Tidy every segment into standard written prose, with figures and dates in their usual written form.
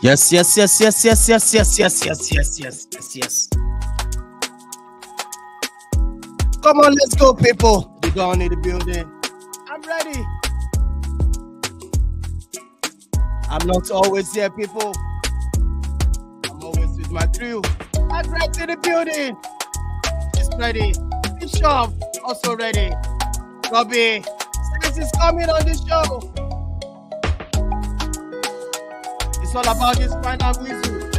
Yes, yes, yes, yes, yes, yes, yes, yes, yes, yes, yes, yes, yes. Come on, let's go, people. We're going in the building. I'm ready. I'm not always here, people. I'm always with my crew. I'm right in the building. It's ready. Bishop also ready. Robbie, Saints is coming on this show. It's all about this final whistle.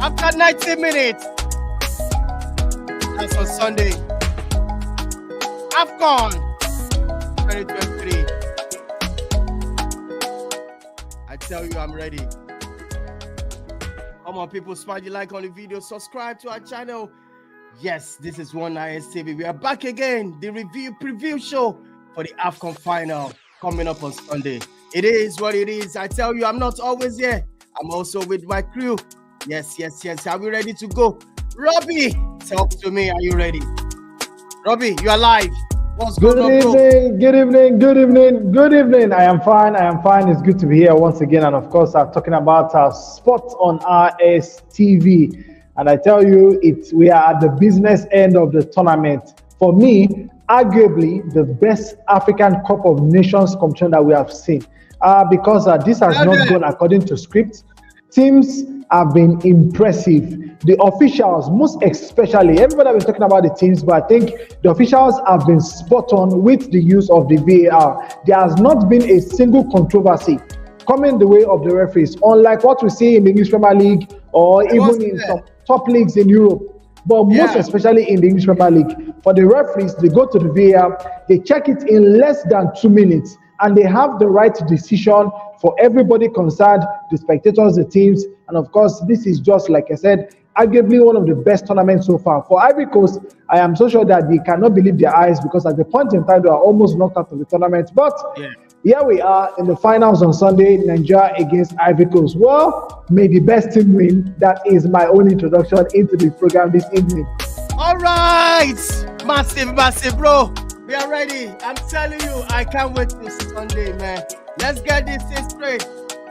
After 90 minutes, that's on Sunday. AFCON 2023. I tell you, I'm ready. Come on, people, smash the like on the video, subscribe to our channel, Yes, this is One ISTV. We are back again. The preview show for the AFCON final coming up on Sunday. It is what it is. I tell you, I'm not always here. I'm also with my crew. Yes. Are we ready to go? Robbie, talk to me. Are you ready? Robbie, you are live. What's Good going on, bro? good evening. I am fine. It's good to be here once again. And of course, I'm talking about our sports on RSTV. And I tell you, we are at the business end of the tournament. For me, arguably the best African Cup of Nations competition that we have seen. Because this has not gone according to script. Teams have been impressive. The officials, most especially, everybody has been talking about the teams, but I think the officials have been spot on with the use of the VAR. There has not been a single controversy coming the way of the referees, unlike what we see in the English Premier League or even in some top leagues in Europe. But most especially in the English Premier League, for the referees, they go to the VAR, they check it in less than 2 minutes, and they have the right decision for everybody concerned, the spectators, the teams, and of course, this is just, like I said, arguably one of the best tournaments so far. For Ivory Coast, I am so sure that they cannot believe their eyes because at the point in time, they are almost knocked out of the tournament. But here we are in the finals on Sunday, Nigeria against Ivory Coast. Well, may the best team win. That is my own introduction into the program this evening. All right, massive, bro. We are ready. I'm telling you, I can't wait till Sunday, man. Let's get this thing straight.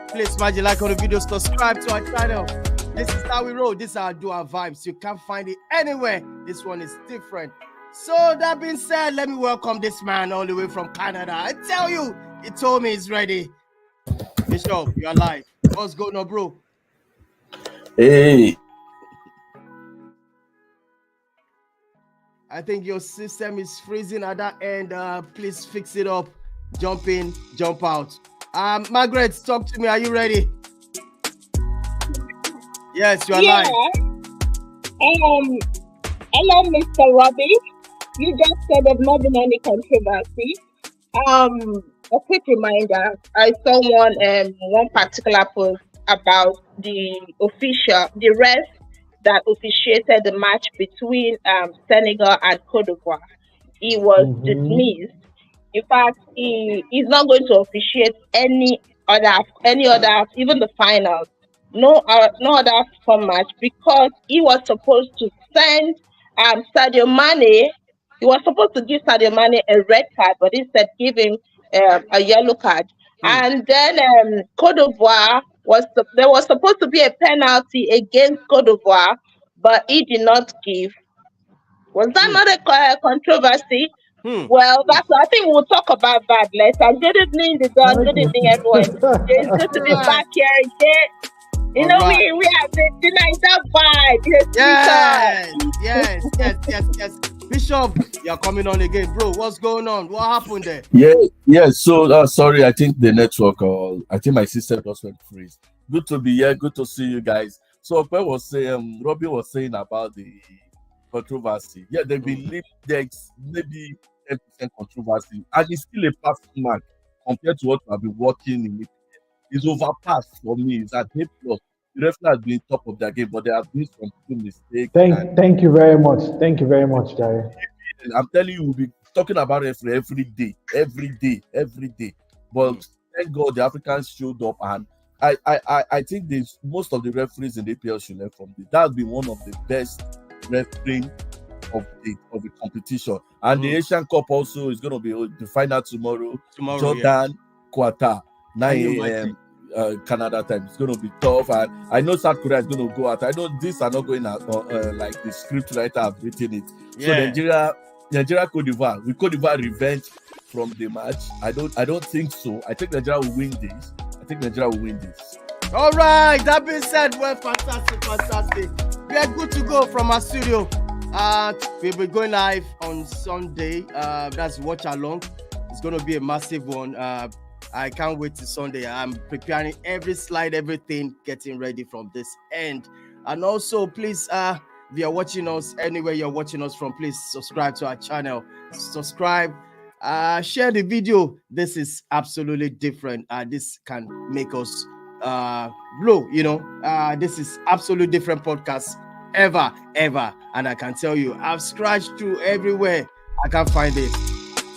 Please smash the like on the video, subscribe to our channel. This is how we roll. This is how I do our vibes. You can't find it anywhere. This one is different. So that being said, let me welcome this man all the way from Canada. I tell you, he told me he's ready. Bishop, you are live. What's going on, bro? Hey. I think your system is freezing at that end. Please fix it up. Jump in, jump out. Margaret, talk to me. Are you ready? Yes, you are live. Hello, Mr. Robbie. You just said there's not been any controversy. A quick reminder. I saw one particular post about the ref that officiated the match between Senegal and Cote d'Ivoire. He was dismissed. In fact, he's not going to officiate any other, even the finals. No other AFCON match because he was supposed to send Sadio Mane. He was supposed to give Sadio Mane a red card, but instead give him a yellow card. And then Cote d'Ivoire there was supposed to be a penalty against Cote d'Ivoire, but he did not give. Was that not a controversy? Well, I think we'll talk about that later. Good evening, good evening, everyone. It's good to be back here again. You know, we have the nice vibe. Yes. Bishop, you're coming on again, bro. What's going on? What happened there? Yeah. So sorry, I think the network, I think my system just went freeze. Good to be here. Good to see you guys. So Robbie was saying about the controversy. Yeah, there's maybe 10% controversy, and it's still a passing mark compared to what I've been working in. It's overpassed for me. It's at A+. The referee has been top of their game, but there have been some mistakes. Thank you very much. Thank you very much, Jerry. I'm telling you, we'll be talking about referee every day. But thank God the Africans showed up, and I think most of the referees in the EPL should learn from this. That's been one of the best refereeing of the competition. And the Asian Cup also is going to be the final tomorrow. Jordan, Qatar, 9 a.m. Canada time. It's going to be tough, and I know South Korea is going to go out. I know these are not going out like the script writer have written it. So Nigeria, Cote d'Ivoire. Will Cote d'Ivoire revenge from the match? I don't think so. I think Nigeria will win this. All right. That being said, well, fantastic. We are good to go from our studio. We'll be going live on Sunday. That's watch along. It's going to be a massive one. I can't wait till Sunday. I'm preparing every slide, everything, getting ready from this end. And also, please, if you're watching us anywhere you're watching us from, please subscribe to our channel. Subscribe, share the video. This is absolutely different. This can make us blow, this is absolutely different podcast ever. And I can tell you, I've scratched through everywhere. I can't find it.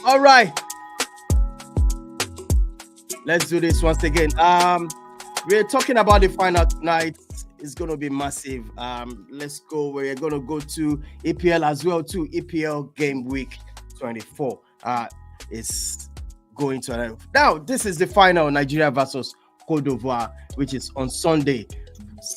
All right. Let's do this once again. We're talking about the final tonight. It's going to be massive. Let's go. We're going to go to EPL as well too. EPL game week 24 is going to now. This is the final, Nigeria versus Cote d'Ivoire, which is on Sunday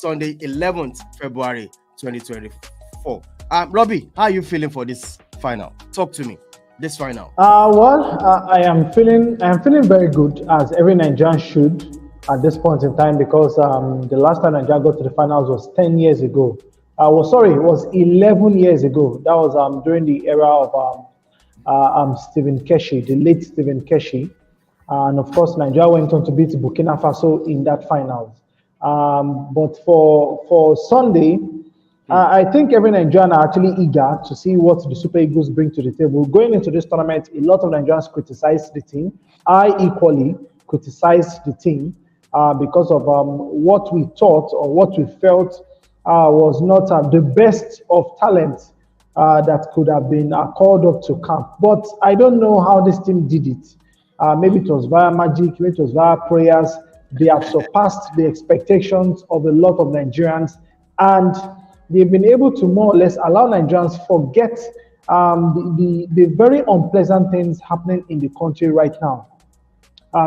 11th February 2024. Robbie, how are you feeling for this final? Talk to me. This final. I am feeling very good, as every Nigerian should at this point in time, because the last time Nigeria got to the finals was 10 years ago. It was 11 years ago. That was during the era of Stephen Keshi, the late Stephen Keshi. And of course, Nigeria went on to beat Burkina Faso in that finals. But for Sunday, I think every Nigerian are actually eager to see what the Super Eagles bring to the table. Going into this tournament, a lot of Nigerians criticized the team. I equally criticized the team because of what we thought or what we felt was not the best of talent that could have been called up to camp. But I don't know how this team did it. Maybe it was via magic, maybe it was via prayers. They have surpassed the expectations of a lot of Nigerians, and they've been able to more or less allow Nigerians forget the very unpleasant things happening in the country right now.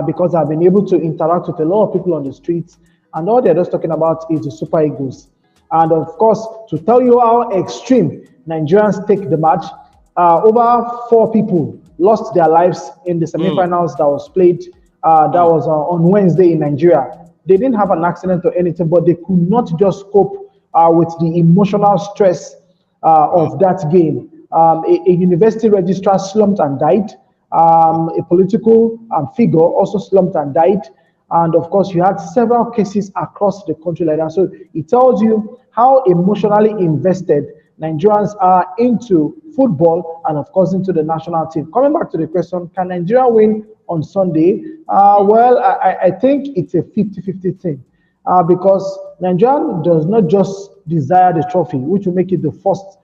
Because I've been able to interact with a lot of people on the streets, and all they're just talking about is the Super Eagles. And of course, to tell you how extreme Nigerians take the match, over 4 people lost their lives in the semi-finals that was played. That was on Wednesday in Nigeria. They didn't have an accident or anything, but they could not just cope with the emotional stress of that game. A university registrar slumped and died. A political figure also slumped and died. And of course, you had several cases across the country like that. So it tells you how emotionally invested Nigerians are into football and, of course, into the national team. Coming back to the question, can Nigeria win on Sunday? Well, I think it's a 50-50 thing because Nigeria does not just desire the trophy, which will make it the fourth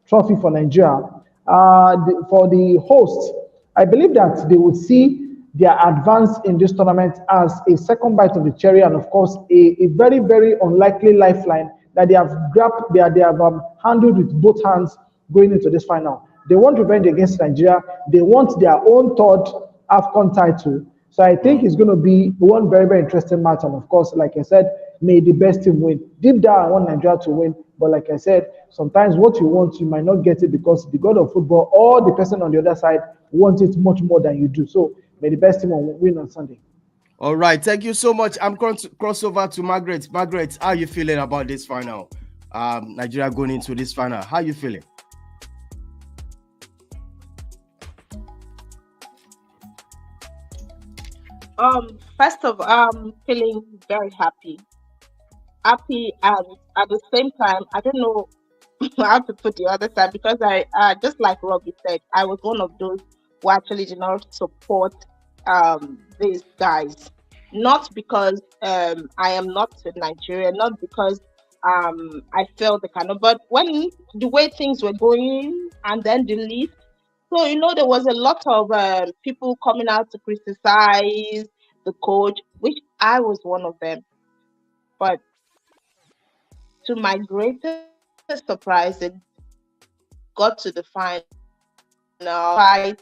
trophy for Nigeria. For the hosts, I believe that they would see their advance in this tournament as a second bite of the cherry, and of course, a very, very unlikely lifeline that they have grabbed, they have handled with both hands going into this final. They want revenge against Nigeria. They want their own third AFCON title. So I think it's going to be one very, very interesting match. And of course, like I said, may the best team win. Deep down, I want Nigeria to win. But like I said, sometimes what you want, you might not get it because the god of football or the person on the other side wants it much more than you do. So may the best team win on Sunday. All right. Thank you so much. I'm going to cross over to Margaret. Margaret, how are you feeling about this final? Nigeria going into this final. How are you feeling? First of all, I'm feeling very happy. Happy, and at the same time, I don't know how to put the other side, because I just like Robbie said, I was one of those who actually did not support these guys. Not because I am not in Nigeria, not because I felt the kind of, but when the way things were going, and then the list. So, there was a lot of people coming out to criticize the coach, which I was one of them. But to my greatest surprise, it got to the final fight,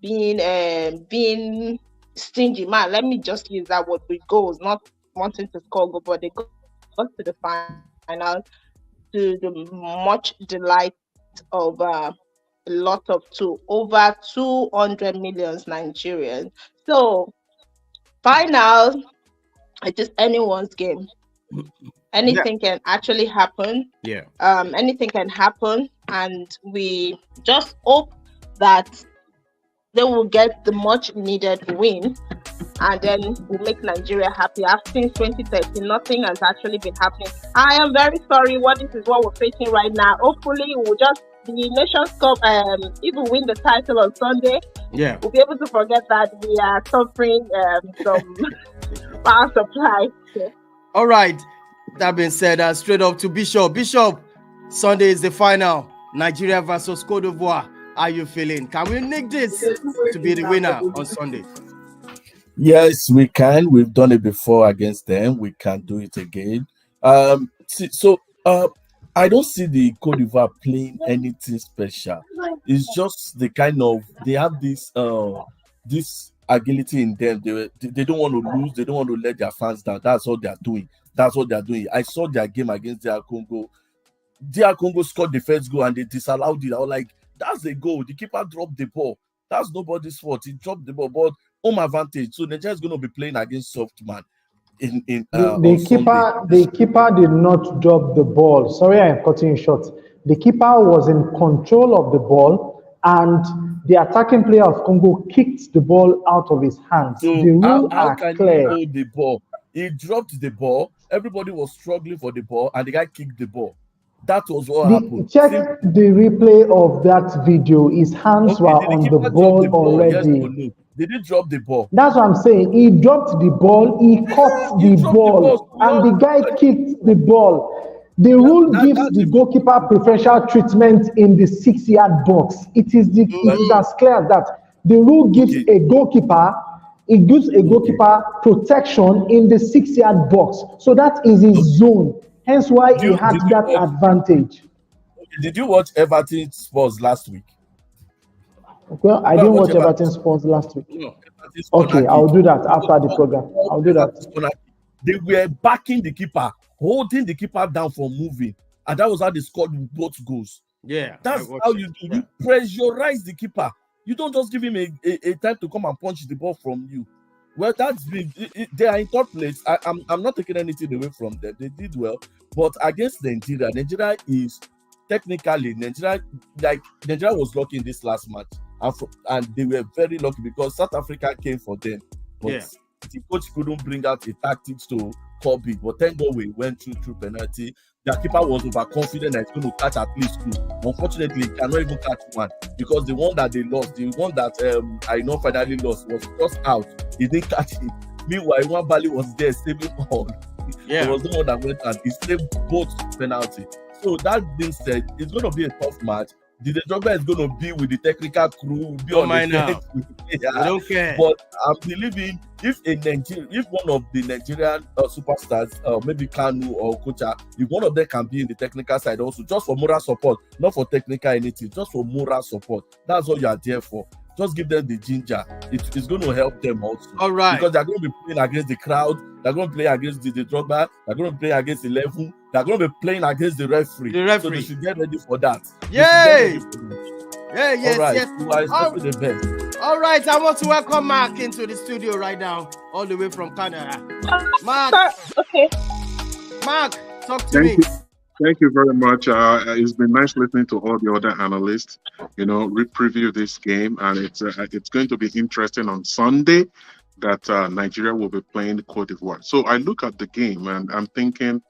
being stingy. Man, let me just use that word with goals, not wanting to score goal, but they got to the final to the much delight of over 200 million Nigerians. So final, it is anyone's game. Anything can actually happen. Yeah. Anything can happen, and we just hope that they will get the much needed win, and then we'll make Nigeria happy. Since 2013, nothing has actually been happening. I am very sorry. This is what we're facing right now. Hopefully, we'll just the Nations Cup. If we win the title on Sunday, we'll be able to forget that we are suffering some power supply. All right. That being said, straight up to Bishop. Bishop, Sunday is the final. Nigeria versus Cote d'Ivoire. How are you feeling? Can we nick this to be the winner on Sunday? Yes, we can. We've done it before against them. We can do it again. I don't see the Cote d'Ivoire playing anything special. It's just the kind of they have this agility in them. They don't want to lose. They don't want to let their fans down. That's all they're doing. That's what they're doing. I saw their game against DR Congo. DR Congo scored the first goal and they disallowed it. I was like, that's a goal. The keeper dropped the ball. That's nobody's fault. He dropped the ball, but home advantage. So Nigeria is going to be playing against soft man the keeper did not drop the ball. Sorry, I am cutting you short. The keeper was in control of the ball, and the attacking player of Congo kicked the ball out of his hands. So the rules how can clear. he hold the ball? He dropped the ball. Everybody was struggling for the ball, and the guy kicked the ball. That was what happened. Check the replay of that video. His hands were on the ball already. Yes or no? They didn't drop the ball. That's what I'm saying. He dropped the ball, he caught the ball, and the guy kicked the ball. The rule gives the goalkeeper preferential treatment in the 6-yard box. It is as clear as that. The rule gives a goalkeeper protection in the 6-yard box. So that is his zone. Hence why he had that advantage. Did you watch Everton Spurs last week? Well, I didn't watch Everton Spurs last week. No, okay, I'll do that after the program. I'll do that. They were backing the keeper, holding the keeper down from moving, and that was how they scored both goals. Yeah, that's how you do. You pressurize the keeper. You don't just give him a time to come and punch the ball from you. Well, that's big. They are in third place. I'm not taking anything away from them. They did well, but against Nigeria is technically Nigeria was lucky in this last match, and they were very lucky because South Africa came for them. But the coach couldn't bring out a tactics to curb it. But thank God we went through penalty. Their keeper was overconfident that he's going to catch at least 2. Unfortunately, he cannot even catch 1 because the one that they lost, the one that I know finally lost, was just out. He didn't catch it. Meanwhile, one Bali was there saving all. There was no one that went and he saved both penalty. So that being said, it's going to be a tough match. The Drogba is going to be with the technical crew. Be on the bench. I don't care. But I'm believing if one of the Nigerian superstars, maybe Kanu or Kocha, if one of them can be in the technical side also, just for moral support, not for technical anything, just for moral support. That's what you are there for. Just give them the ginger. It's going to help them also. All right. Because they're going to be playing against the crowd. They're going to play against the Drogba. They're going to play against 11. They're going to be playing against the referee. So they should get ready for that. Yay! Yes. You are expecting the best. All right. I want to welcome Mark into the studio right now, all the way from Canada. Mark. Okay. Mark, talk to me. Thank you very much. It's been nice listening to all the other analysts, preview this game, and it's going to be interesting on Sunday that Nigeria will be playing Cote d'Ivoire. So I look at the game and I'm thinking,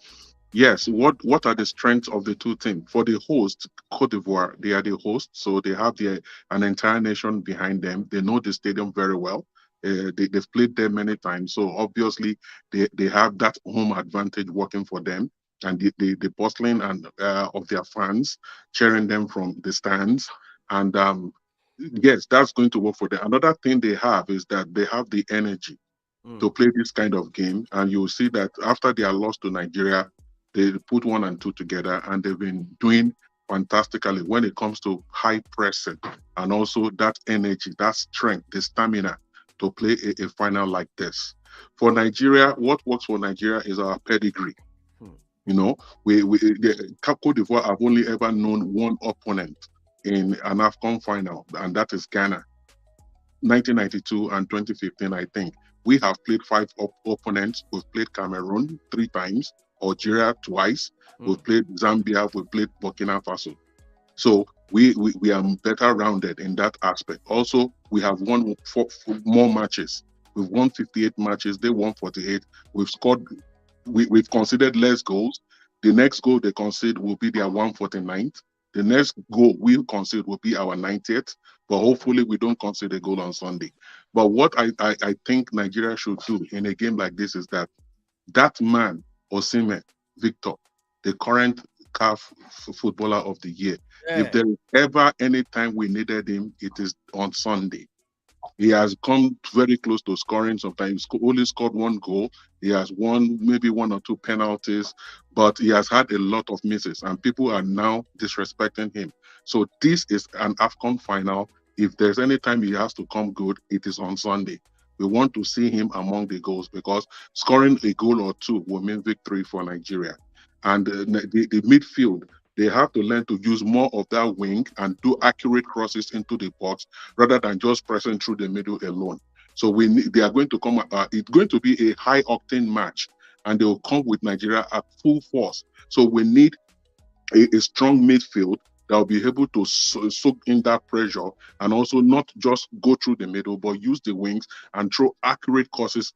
yes, what are the strengths of the two teams? For the host, Cote d'Ivoire, they are the host, so they have an entire nation behind them. They know the stadium very well. They've played there many times, so obviously they have that home advantage working for them. And the bustling and of their fans cheering them from the stands, and yes, that's going to work for them. Another thing they have is that they have the energy to play this kind of game, and you'll see that after they are lost to Nigeria, they put 1 and 2 together, and they've been doing fantastically when it comes to high pressing and also that energy, that strength, the stamina to play a final like this. For Nigeria, what works for Nigeria is our pedigree. The Cote d'Ivoire have only ever known one opponent in an AFCON final, and that is Ghana. 1992 and 2015, I think. We have played 5 opponents. We've played Cameroon 3 times, Algeria twice. We've played Zambia. We've played Burkina Faso. So we are better rounded in that aspect. Also, we have won 4 more matches. We've won 58 matches. They won 48. We've scored. We've conceded less goals. The next goal they concede will be their 149th. The next goal we'll concede will be our 90th. But hopefully we don't concede a goal on Sunday. But what I think Nigeria should do in a game like this is that man, Osimhen, Victor, the current CAF Footballer of the Year. Yeah. If there is ever any time we needed him, it is on Sunday. He has come very close to scoring. Sometimes he only scored one goal. He has won maybe one or two penalties, but he has had a lot of misses, and people are now disrespecting him. So this is an AFCON final. If there's any time he has to come good, it is on Sunday. We want to see him among the goals because scoring a goal or two will mean victory for Nigeria. And the midfield, they have to learn to use more of that wing and do accurate crosses into the box rather than just pressing through the middle alone. So they are going to come. It's going to be a high octane match, and they will come with Nigeria at full force. So we need a strong midfield that will be able to soak in that pressure and also not just go through the middle, but use the wings and throw accurate crosses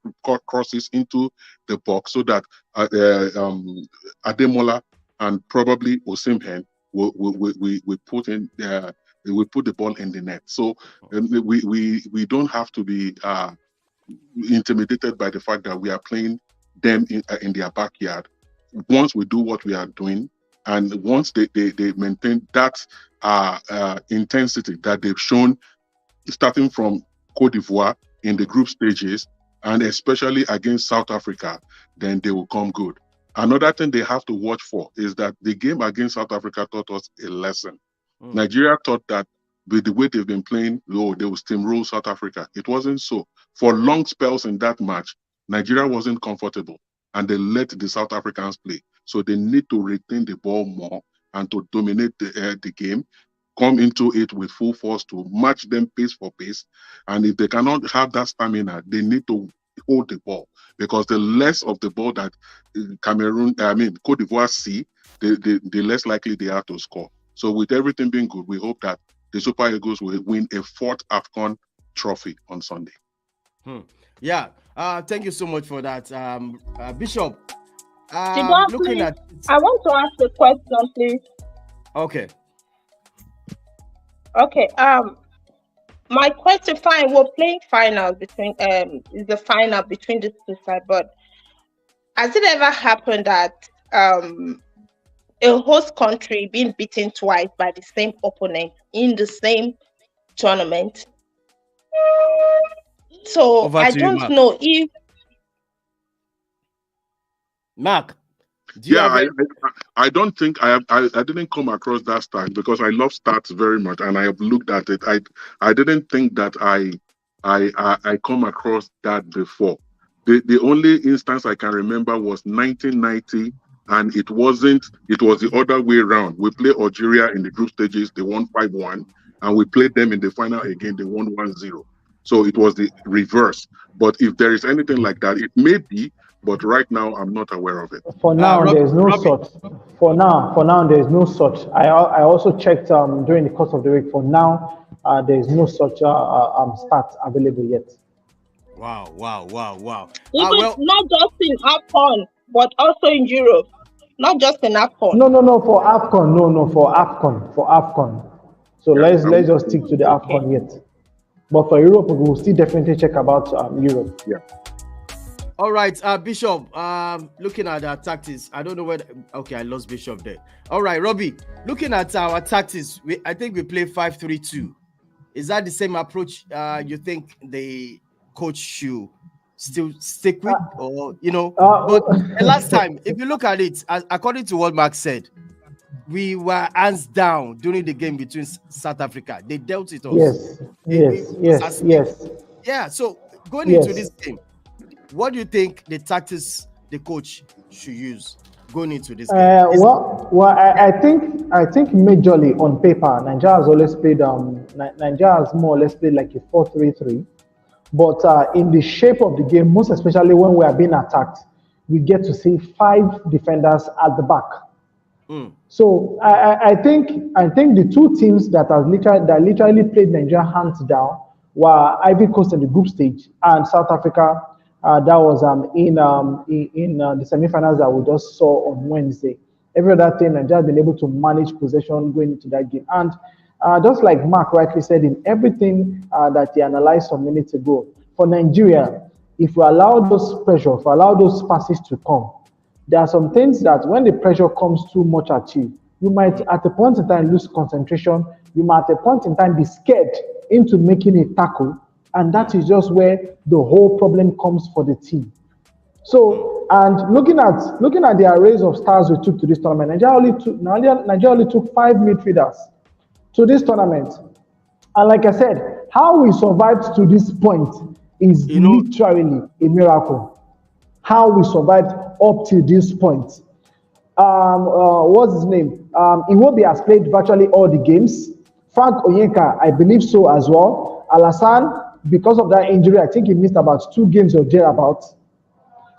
into the box so that Ademola and probably Osimhen we put in we put the ball in the net. So we don't have to be intimidated by the fact that we are playing them in their backyard. Once we do what we are doing, and once they maintain that intensity that they've shown, starting from Cote d'Ivoire in the group stages, and especially against South Africa, then they will come good. Another thing they have to watch for is that the game against South Africa taught us a lesson. Nigeria thought that with the way they've been playing, they will steamroll South Africa. It wasn't so. For long spells in that match, Nigeria wasn't comfortable, and they let the South Africans play. So they need to retain the ball more and to dominate the game, come into it with full force to match them pace for pace. And if they cannot have that stamina, they need to hold the ball, because the less of the ball that Cote d'Ivoire see, the less likely they are to score. So with everything being good, we hope that the Super Eagles will win a fourth AFCON trophy on Sunday. Yeah. Thank you so much for that, Bishop. Looking at I want to ask a question, please. Okay. My question, fine, we're playing final between is the final between the two sides, but has it ever happened that a host country being beaten twice by the same opponent in the same tournament? So I don't know if Mark. I don't think I didn't come across that stat, because I love stats very much and I have looked at it. I didn't think that I come across that before. The only instance I can remember was 1990, and it was the other way around. We played Algeria in the group stages, they won 5-1, and we played them in the final again, they won 1-0. So it was the reverse. But if there is anything like that, it may be, but right now I'm not aware of it. For now, there's no such. For now, there's no such. I also checked during the course of the week. For now, there is no such stats available yet. Wow. Even not just in AFCON, but also in Europe. Not just in AFCON. No, for AFCON. No, for AFCON. So let's just stick to the AFCON yet. But for Europe, we will still definitely check about Europe. Yeah. All right, Bishop, looking at our tactics, I don't know whether... Okay, I lost Bishop there. All right, Robbie, looking at our tactics, I think we play 5-3-2. Is that the same approach you think the coach should still stick with? Or, but the last time, if you look at it, according to what Mark said, we were hands down during the game between South Africa. They dealt it us. Yes. Yeah, so going into this game, what do you think the tactics the coach should use going into this game? I think majorly on paper, Nigeria has always played. Nigeria has more or less played like a 4-3-3. But in the shape of the game, most especially when we are being attacked, we get to see 5 defenders at the back. So I think the two teams that literally played Nigeria hands down were Ivory Coast in the group stage and South Africa. That was in the semi-finals that we just saw on Wednesday. Every other team, Nigeria has been able to manage possession going into that game. And just like Mark rightly said in everything that he analyzed some minutes ago, for Nigeria, if we allow those pressure, if we allow those passes to come, there are some things that when the pressure comes too much at you, you might at a point in time lose concentration. You might at a point in time be scared into making a tackle, and that is just where the whole problem comes for the team. So, and looking at the arrays of stars we took to this tournament, Nigeria only took 5 midfielders to this tournament. And like I said, how we survived to this point is literally a miracle. How we survived up to this point. What's his name? Iwobi has played virtually all the games. Frank Onyeka, I believe so as well. Alassane, because of that injury, I think he missed about 2 games or thereabouts.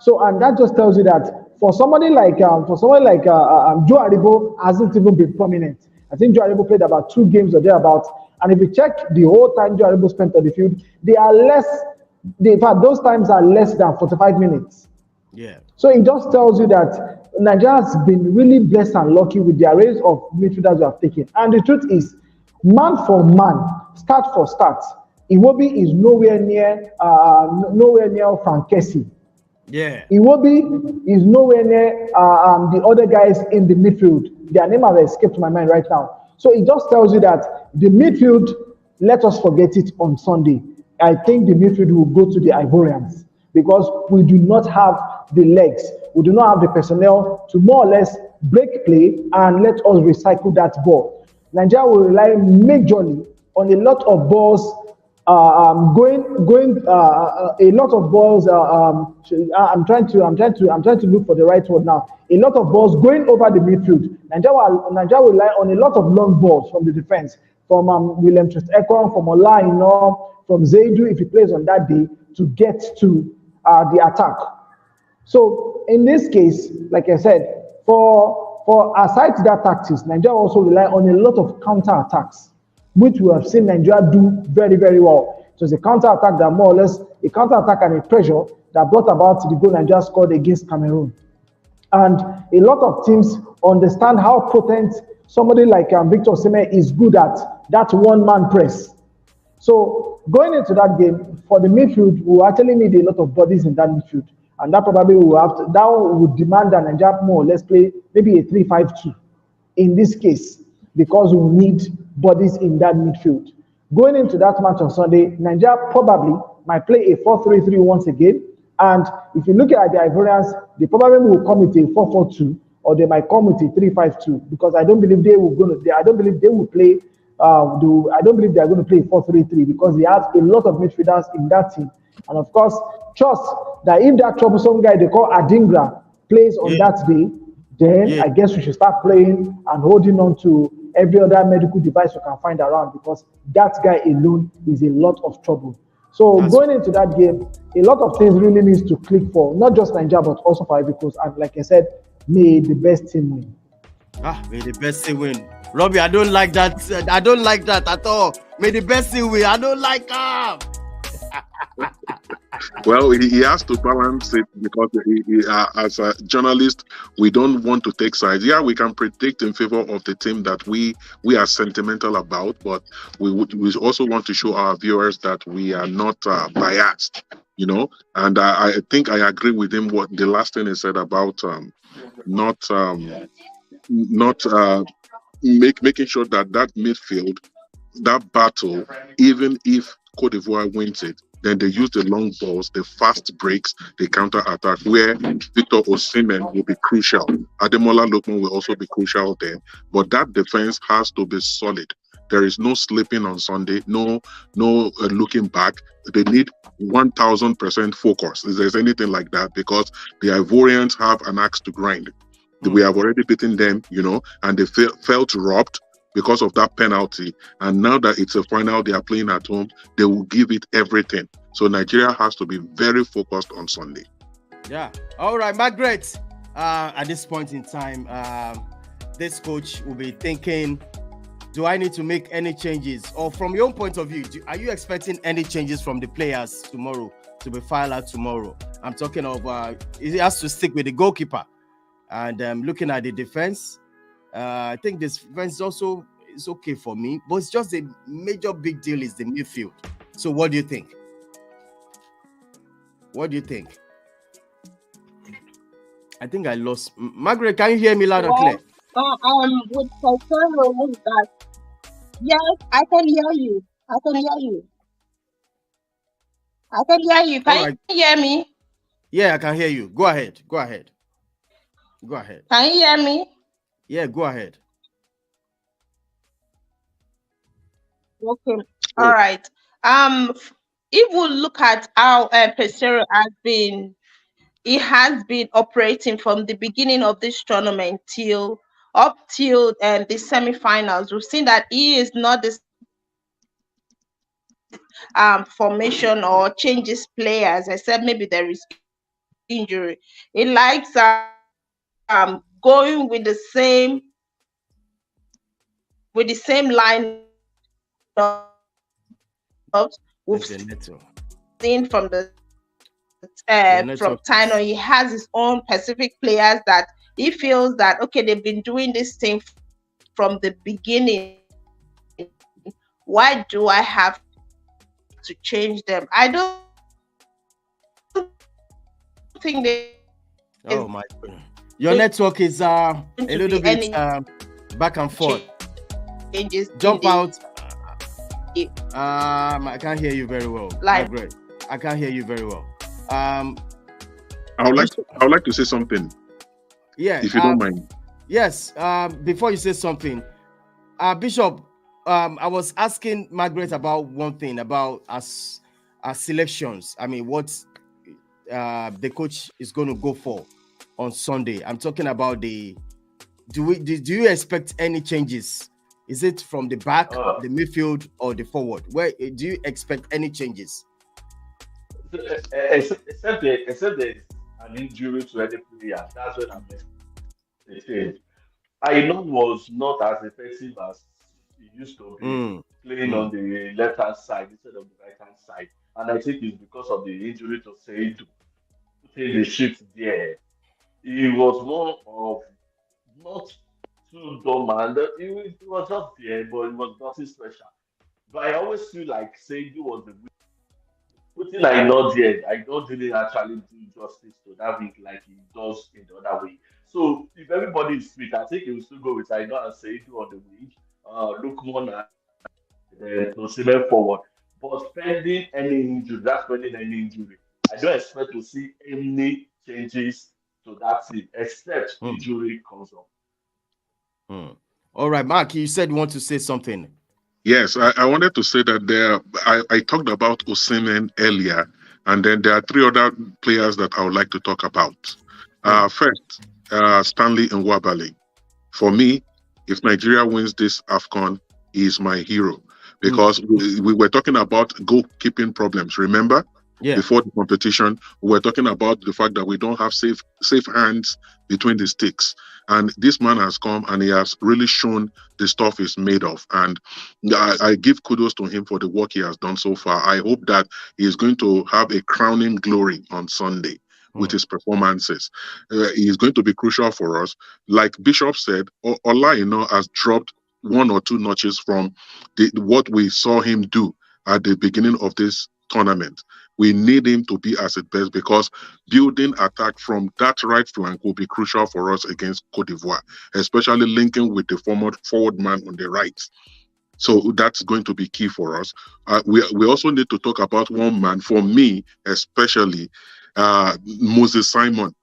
So, and that just tells you that for somebody like Joe Aribo hasn't even been prominent. I think Joe Aribo played about 2 games or thereabouts. And if you check the whole time Joe Aribo spent on the field, in fact, those times are less than 45 minutes. Yeah. So it just tells you that Nigeria has been really blessed and lucky with the arrays of midfielders we have taken. And the truth is, man for man, start for start, Iwobi is nowhere near Frank Kessie. Yeah. Iwobi is nowhere near the other guys in the midfield. Their name has escaped my mind right now. So it just tells you that the midfield, let us forget it on Sunday. I think the midfield will go to the Ivorians because we do not have the legs. We do not have the personnel to more or less break play and let us recycle that ball. Nigeria will rely majorly on a lot of balls a lot of balls. I'm trying to look for the right word now. A lot of balls going over the midfield. Nigeria will rely on a lot of long balls from the defense, from William Trust-Ekong, from Ola, from Zaidu, if he plays on that day, to get to the attack. So in this case, like I said, for aside that tactics, Nigeria also rely on a lot of counter attacks, which we have seen Nigeria do very, very well. It was a counter-attack that more or less, a counter-attack and a pressure that brought about the goal Nigeria scored against Cameroon. And a lot of teams understand how potent somebody like Victor Osimhen is good at that one-man press. So going into that game, for the midfield, we actually need a lot of bodies in that midfield. And that probably would demand that Nigeria more or less play maybe a 3-5-2 in this case, because we need bodies in that midfield. Going into that match on Sunday, Nigeria probably might play a 4-3-3 once again. And if you look at the Ivorians, they probably will come with a 4-4-2, or they might come with a 3-5-2, because I don't believe they are going to play a 4-3-3, because they have a lot of midfielders in that team. And of course, trust that if that troublesome guy they call Adingra plays on that day, then I guess we should start playing and holding on to every other medical device you can find around, because that guy alone is a lot of trouble. So going into that game, a lot of things really needs to click for not just Nigeria but also for Ivory Coast. And like I said, may the best team win. May the best team win. Robbie, I don't like that. I don't like that at all. May the best team win. I don't like that. Well, he has to balance it, because as a journalist, we don't want to take sides. Yeah, we can predict in favor of the team that we are sentimental about, but we also want to show our viewers that we are not biased, you know. And I think I agree with him what the last thing he said about making sure that midfield, that battle, even if Cote d'Ivoire wins it, then they use the long balls, the fast breaks, the counter attack, where Victor Osimhen will be crucial. Ademola Lookman will also be crucial there. But that defense has to be solid. There is no slipping on Sunday, no looking back. They need 1000% focus, if there's anything like that, because the Ivorians have an axe to grind. We have already beaten them, you know, and they felt robbed because of that penalty. And now that it's a final, they are playing at home, they will give it everything. So Nigeria has to be very focused on Sunday. Yeah. All right, Margaret. At this point in time, this coach will be thinking, do I need to make any changes? Or from your own point of view, are you expecting any changes from the players tomorrow to be filed out tomorrow? I'm talking of, it has to stick with the goalkeeper. And looking at the defense, I think this defense also is okay for me, but it's just a major big deal is the midfield. So what do you think? What do you think? I think I lost. Margaret, can you hear me loud and clear? With Caicedo, that yes, I can hear you. I can hear you. I can hear you. Can you hear me? Yeah, I can hear you. Go ahead. Go ahead. Go ahead. Can you hear me? Yeah, go ahead. Okay. All right. If we look at how Pesero has been, he has been operating from the beginning of this tournament up till the semi-finals. We've seen that he is not this formation or changes players, except maybe there is injury. He likes going with the same line of we've seen from the from Tino. He has his own specific players that he feels that okay, they've been doing this thing from the beginning. Why do I have to change them? I don't think they. Oh my goodness. Your network is a little bit back and forth. Jump out. I can't hear you very well. Great. I can't hear you very well. I would like to say something. Yeah. If you don't mind. Yes. Before you say something, Bishop, I was asking Margaret about one thing about us selections. I mean, what the coach is going to go for on Sunday. I'm talking about do you expect any changes? Is it from the back, the midfield, or the forward? Where do you expect any changes? Except there's an injury to any player. That's when I'm saying. Aina was not as effective as he used to be playing on the left-hand side instead of the right-hand side. And I think it's because of the injury to Seidu. Putting the shift there. He was one of not too dormant. He was just there, but it was nothing special. But I always feel like Seidu was the putting I not there. I don't really actually do justice to that week like he does in the other way. So if everybody is fit, I think he will still go with I know and Seidu on the week. Look more to Osimhen forward. But pending any injury, I don't expect to see any changes to that team except injury comes up. All right, Mark, you said you want to say something. Yes, I wanted to say that I talked about Osimhen earlier, and then there are three other players that I would like to talk about. First, Stanley Nwabali. For me, if Nigeria wins this AFCON, he is my hero because we were talking about goalkeeping problems. Remember? Yeah. Before the competition, we were talking about the fact that we don't have safe hands between the sticks. And this man has come and he has really shown the stuff he's made of. And I give kudos to him for the work he has done so far. I hope that he is going to have a crowning glory on Sunday with his performances. He is going to be crucial for us. Like Bishop said, Ola has dropped 1 or 2 notches from what we saw him do at the beginning of this tournament. We need him to be at his best because building attack from that right flank will be crucial for us against Cote d'Ivoire, especially linking with the forward man on the right. So that's going to be key for us. We also need to talk about one man, for me especially, Moses Simon.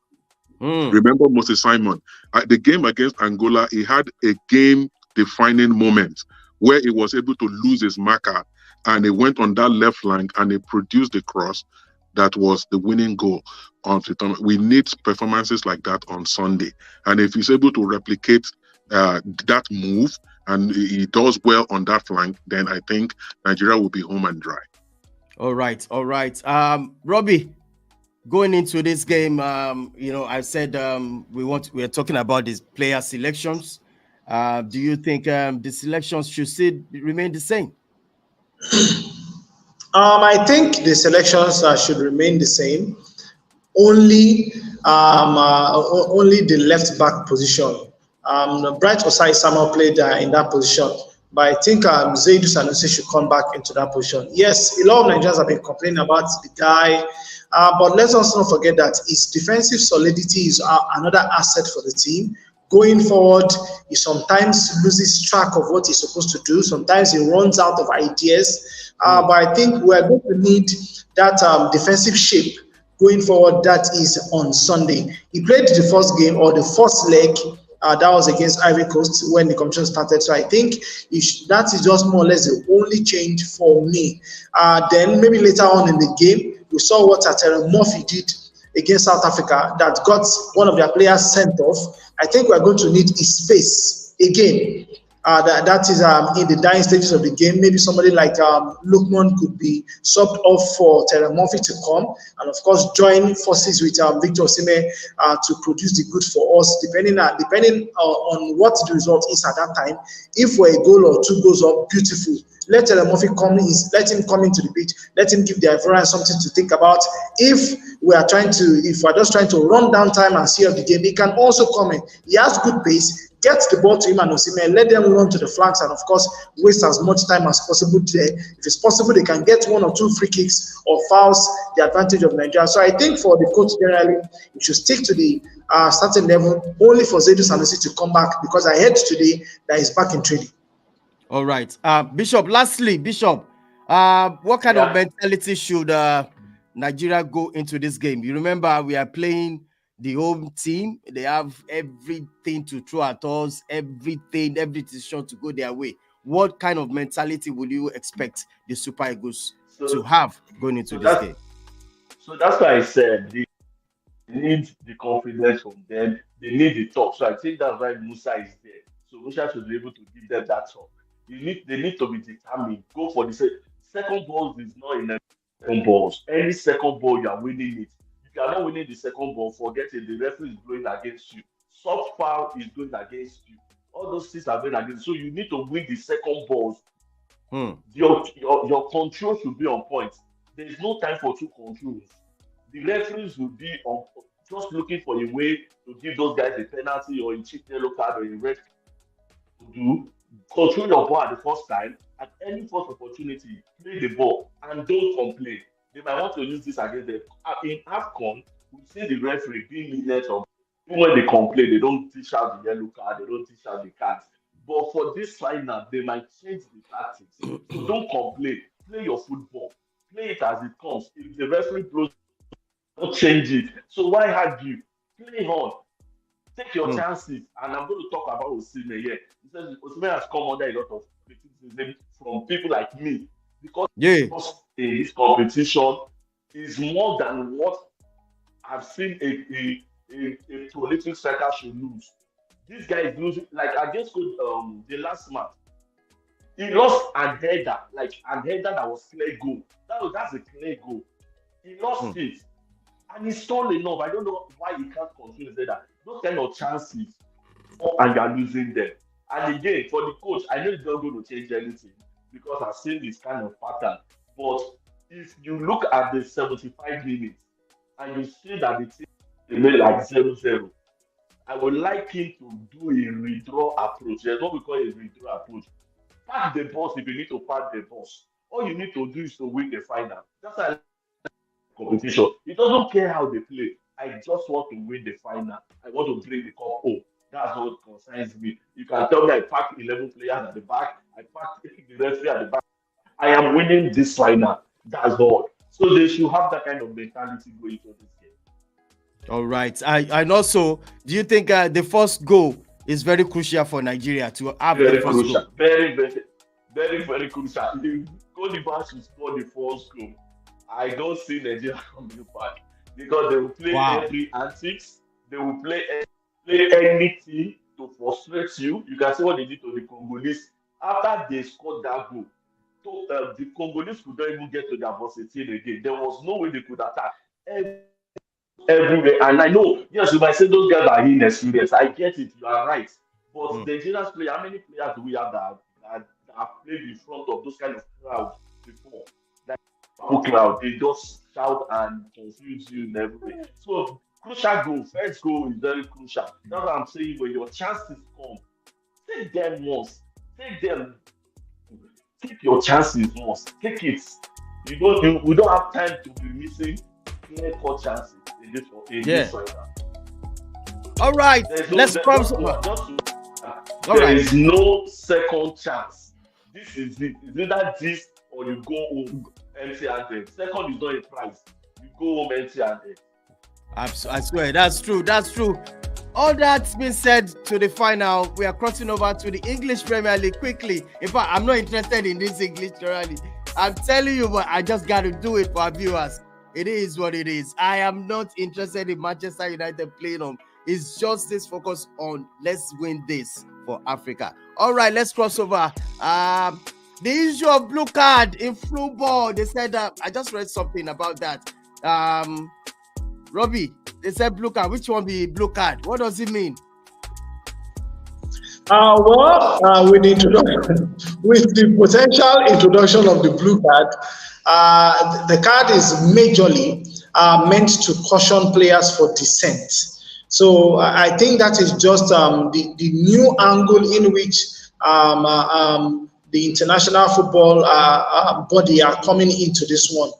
Remember Moses Simon? The game against Angola, he had a game-defining moment where he was able to lose his marker and he went on that left flank and he produced the cross that was the winning goal of the tournament. We need performances like that on Sunday. And if he's able to replicate that move and he does well on that flank, then I think Nigeria will be home and dry. All right. Robbie, going into this game, I said we are talking about these player selections. Do you think the selections should still remain the same? I think the selections should remain the same. Only the left back position. Bright Osai Samuel played in that position But I think Zaidou Sanusi should come back into that position. Yes, a lot of Nigerians have been complaining about the guy, but let's also not forget that his defensive solidity is another asset for the team. Going forward, he sometimes loses track of what he's supposed to do. Sometimes he runs out of ideas. But I think we're going to need that defensive shape going forward. That is on Sunday. He played the first game or the first leg. That was against Ivory Coast when the competition started. So I think that is just more or less the only change for me. Then maybe later on in the game, we saw what Atere Murphy did against South Africa that got one of their players sent off. I think we're going to need his space again. That is in the dying stages of the game. Maybe somebody like Lukman could be subbed off for Terry Murphy to come, and of course join forces with Victor Osimhen to produce the good for us. Depending on what the result is at that time. If we're a goal or two goals up, beautiful. Let Terry Murphy come in. Let him come into the pitch. Let him give the Ivorians something to think about. If we're just trying to run down time and see of the game, he can also come in. He has good pace. Get the ball to him and Osimhen, let them run to the flanks and of course waste as much time as possible there. If it's possible, they can get one or two free kicks or fouls, the advantage of Nigeria. So I think for the coach generally, he should stick to the starting level, only for Zaidou Sanusi to come back, because I heard today that he's back in training. All right. Bishop, lastly, what kind of mentality should Nigeria go into this game? You remember we are playing the home team. They have everything to throw at us, every decision to go their way. What kind of mentality would you expect the Super Eagles to have going into this game? So that's why I said they need the confidence from them. They need the talk. So I think that's why Musa is there. So Musa should be able to give them that talk. They need to be determined. Go for the second balls is not in second balls. Any second ball you are winning it. If you are not winning the second ball, forget it. The referee is going against you. Soft foul is going against you. All those things are going against you. So you need to win the second balls. Your control should be on point. There is no time for two controls. The referees will be just looking for a way to give those guys a penalty or a cheap yellow card or a red card to do. Control your ball at the first time. At any first opportunity, play the ball and don't complain. They might want to use this against them. In AFCON, we see the referee being lenient on when they complain, they don't dish out the yellow card, they don't dish out the cards. But for this final, they might change the tactics. So don't complain. Play your football. Play it as it comes. If the referee blows, don't change it. So why argue? Play on. Take your chances. And I'm going to talk about Osimhen here. He says Osimhen has come under a lot of criticism from people like me. Because in this competition is more than what I've seen a prolific striker should lose. This guy is losing. Like I just could the last match. He lost an header, that was clear goal. That's a clear goal. He lost it. And he's tall enough. I don't know why he can't continue to say that. Those kind of chances, and you're losing them. And again, for the coach, I know it's not going to change anything because I've seen this kind of pattern. But if you look at the 75 minutes and you see that the team made like 0-0, I would like him to do a redraw approach. There's what we call a redraw approach. Pack the boss if you need to pack the boss. All you need to do is to win the final. That's how competition. He doesn't care how they play. I just want to win the final. I want to bring the cup home. That's what concerns me. You can tell me I packed 11 players at the back. I packed the referee at the back. I am winning this final. That's all. So they should have that kind of mentality going into this game. All right. And also, do you think the first goal is very crucial for Nigeria to have the first goal? Very, very crucial. The goalkeeper should score the first goal. I don't see Nigeria coming back because they will play every antics. They will play anything to frustrate you. You can see what they did to the Congolese after they scored that goal. So the Congolese could not even get to their box 18 again. There was no way they could attack everywhere. And I know, yes, you might say those guys are inexperienced. I get it. You are right. But the Nigerians play. How many players do we have that have played in front of those kind of crowds before? Crowd, they just shout and confuse you in every way. So crucial goal, first goal is very crucial. That's what I'm saying. When your chances come, take them once, take them take your chances once. Take it. We don't have time to be missing clear-cut chances in this right now. All right, let's cross over. There is no second chance. This is it. It's either this or you go home empty-handed. Second is not a prize. You go home empty-handed. I swear, that's true. That's true. All that's been said to the final, we are crossing over to the English Premier League quickly. In fact, I'm not interested in this English Premier League. I'm telling you, but I just got to do it for our viewers. It is what it is. I am not interested in Manchester United playing on. It's just this focus on let's win this for Africa. All right, let's cross over. The issue of blue card in football. They said that I just read something about that. Robbie, they said blue card. Which one be blue card? What does it mean? With the potential introduction of the blue card, the card is majorly meant to caution players for dissent. So I think that is just the new angle in which the international football body are coming into this one.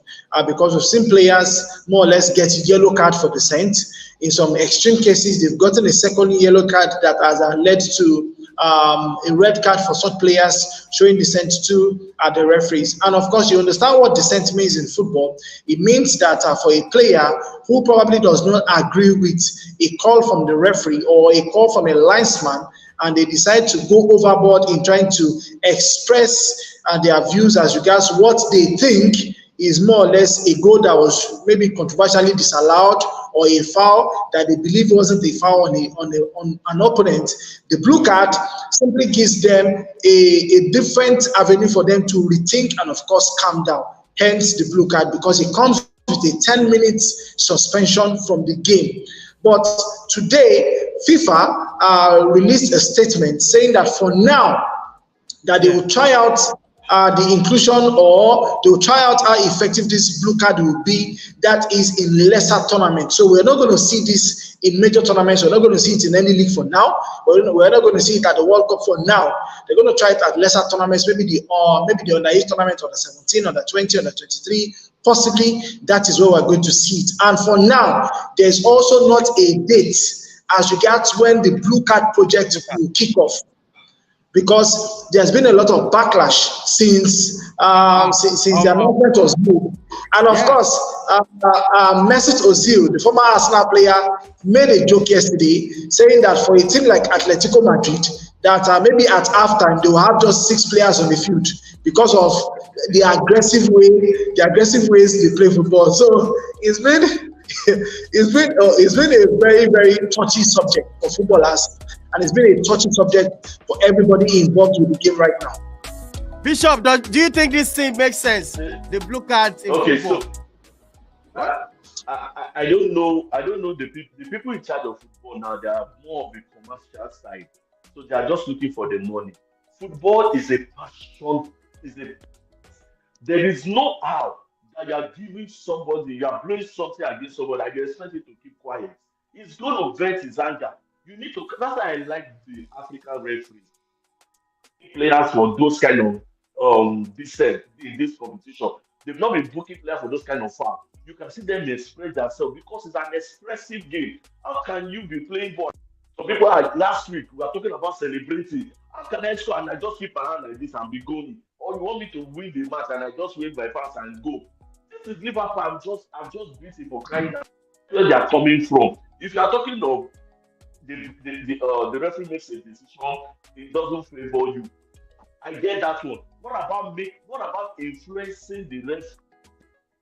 Because we've seen players more or less get yellow card for dissent. In some extreme cases, they've gotten a second yellow card that has led to a red card for such players showing dissent to the referees. And of course, you understand what dissent means in football. It means that for a player who probably does not agree with a call from the referee or a call from a linesman, and they decide to go overboard in trying to express their views as regards what they think is more or less a goal that was maybe controversially disallowed or a foul that they believe wasn't a foul on an opponent, the blue card simply gives them a different avenue for them to rethink and, of course, calm down. Hence the blue card, because it comes with a 10 minutes suspension from the game. But today, FIFA released a statement saying that for now, that they will try out the inclusion, or they will try out how effective this blue card will be, that is in lesser tournaments. So we're not going to see this in major tournaments. We're not going to see it in any league for now. We're not going to see it at the World Cup for now. They're going to try it at lesser tournaments, maybe the under-age tournament, under 17, under 20, under 23. Possibly that is where we're going to see it. And for now, there's also not a date as regards when the blue card project will kick off, because there's been a lot of backlash since the announcement was made. And of course, Mesut Ozil, the former Arsenal player, made a joke yesterday saying that for a team like Atletico Madrid, that maybe at halftime they will have just 6 players on the field because of the aggressive ways they play football. So it's been a very, very touchy subject for footballers, and it's been a touchy subject for everybody involved with the game right now. Bishop, do you think this thing makes sense? The blue card in football? So I don't know. The people in charge of football now, they are more of the commercial side, so they are just looking for the money. Football is a passion. There is no how that you are giving somebody, you are blowing something against somebody, and you expect it to keep quiet. It's going to vent his anger. You need to. That's why I like the African referees. Players for those kind of dissent in this competition. They've not been booking players for those kind of fouls. You can see them express themselves because it's an expressive game. How can you be playing ball? Some people like last week we were talking about celebrity. How can I score and I just keep my hand like this and be going? Or you want me to win the match and I just wave my pass and go? This is Liverpool. I'm just beating for crying out. Where they are coming from. If you are talking of the referee makes a decision, it doesn't favor you. I get that one. What about influencing the ref?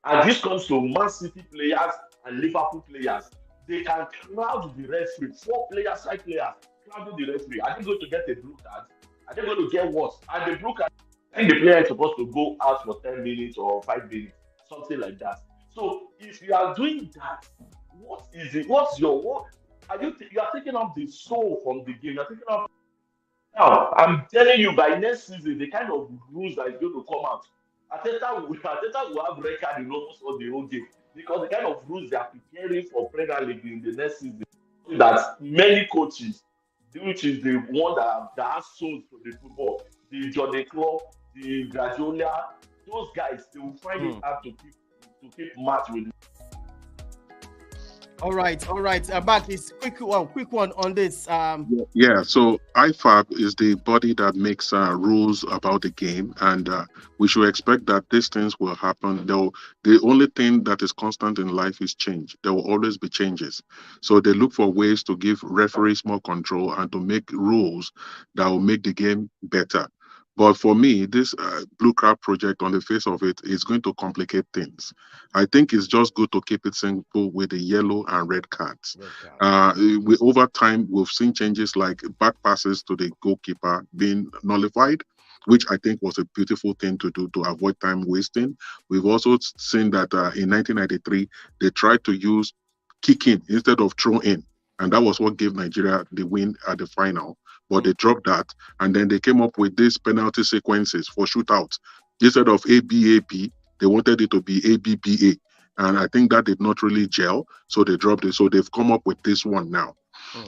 And this comes to Man City players and Liverpool players. They can crowd the referee. 4 players, 5 players, crowding the referee. Are they going to get a blue card? Are they going to get what? And the blue card, I think the player is supposed to go out for 10 minutes or 5 minutes, something like that. So if you are doing that, what is it? What's your what? You are taking up the soul from the game. You are taking up. Now, I'm telling you, by next season, the kind of rules that is going to come out, Arteta will have record in almost all the whole game, because the kind of rules they are preparing for Premier League in the next season, that many coaches, which is the one that has souls for the football, the Jordan Klopp, the Guardiola, those guys, they will find it hard to keep match with. All right. Back is quick one on this. Yeah, so IFAB is the body that makes rules about the game, and we should expect that these things will happen. Though the only thing that is constant in life is change. There will always be changes. So they look for ways to give referees more control and to make rules that will make the game better. But for me, this Blue Crab project, on the face of it, is going to complicate things. I think it's just good to keep it simple with the yellow and red cards. Over time, we've seen changes like back passes to the goalkeeper being nullified, which I think was a beautiful thing to do to avoid time wasting. We've also seen that in 1993, they tried to use kicking instead of throw in. And that was what gave Nigeria the win at the final. But they dropped that. And then they came up with these penalty sequences for shootouts. Instead of ABAB, they wanted it to be ABBA. And I think that did not really gel. So they dropped it. So they've come up with this one now.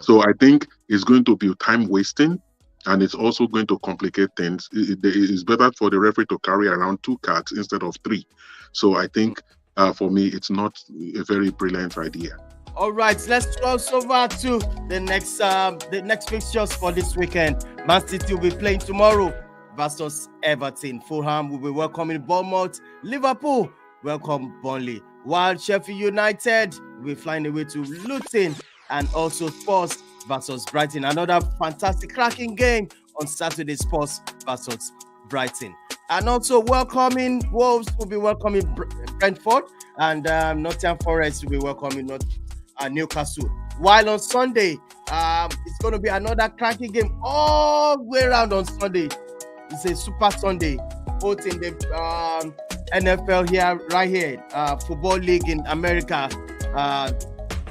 So I think it's going to be time wasting. And it's also going to complicate things. It's better for the referee to carry around 2 cards instead of 3. So I think for me, it's not a very brilliant idea. All right, let's cross over to the next fixtures for this weekend. Man City will be playing tomorrow versus Everton. Fulham will be welcoming Bournemouth. Liverpool welcome Burnley. While Sheffield United will be flying away to Luton, and also Spurs versus Brighton. Another fantastic cracking game on Saturday, Spurs versus Brighton. And also welcoming Wolves will be welcoming Brentford, and Nottingham Forest will be welcoming Newcastle. While on Sunday, it's going to be another cracking game all the way around on Sunday. It's a Super Sunday, both in the NFL here, right here, Football League in America.